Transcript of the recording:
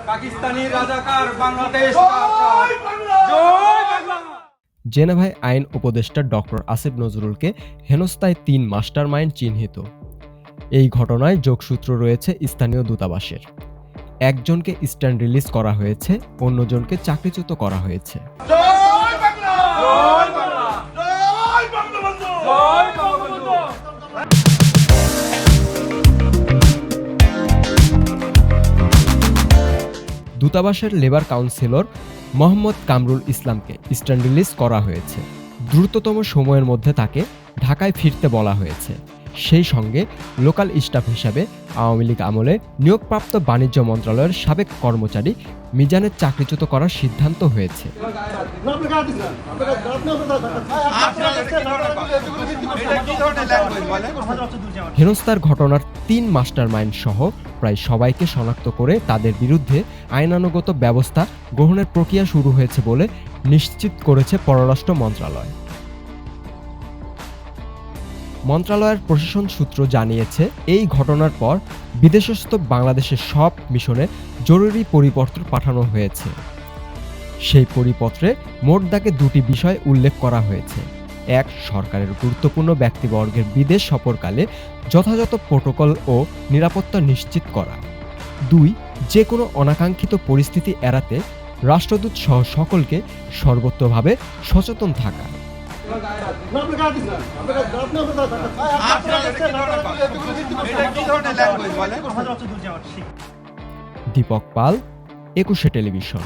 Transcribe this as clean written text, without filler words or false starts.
পাকিস্তানি রাজাকার বাংলাদেশ জেনেভায় আইন উপদেষ্টা ডক্টর আসিফ নজরুলকে হেনস্থায় ৩ মাস্টারমাইন্ড চিহ্নিত। এই ঘটনায় যোগসূত্র রয়েছে স্থানীয় দূতাবাসের। একজনকে স্ট্যান্ড রিলিজ করা হয়েছে, অন্যজনকে চাকরিচ্যুত করা হয়েছে। দূতাবাসের লেবার কাউন্সিলর মোহাম্মদ কামরুল ইসলামকে স্ট্যান্ড রিলিজ করা হয়েছে। দ্রুততম সময়ের মধ্যে তাকে ঢাকায় ফিরতে বলা হয়েছে। সেই সঙ্গে লোকাল স্টাফ হিসাবে আওয়ামী লীগ আমলে নিয়োগপ্রাপ্ত বাণিজ্য মন্ত্রণালয়ের সাবেক কর্মচারী মিজানের চাকরিচ্যুত করার সিদ্ধান্ত হয়েছে। হেনস্থার ঘটনার ৩ মাস্টারমাইন্ড সহ প্রায় সবাইকে শনাক্ত করে তাদের বিরুদ্ধে আইনানুগত ব্যবস্থা গ্রহণের প্রক্রিয়া শুরু হয়েছে বলে নিশ্চিত করেছে পররাষ্ট্র মন্ত্রণালয়। মন্ত্রণালয়ের প্রশাসন সূত্র জানিয়েছে, এই ঘটনার পর বিদেশস্থ বাংলাদেশের সব মিশনে জরুরি পরিপত্র পাঠানো হয়েছে। সেই পরিপত্রে মোট দাগে 2টি বিষয় উল্লেখ করা হয়েছে। 1. সরকারের গুরুত্বপূর্ণ ব্যক্তিবর্গের বিদেশ সফরকালে যথাযথ প্রোটোকল ও নিরাপত্তা নিশ্চিত করা। 2. যে কোনো অনাকাঙ্ক্ষিত পরিস্থিতি এড়াতে রাষ্ট্রদূত সহ সকলকে সর্বত্রভাবে সচেতন থাকা। দীপক পাল, 21শে টেলিভিশন।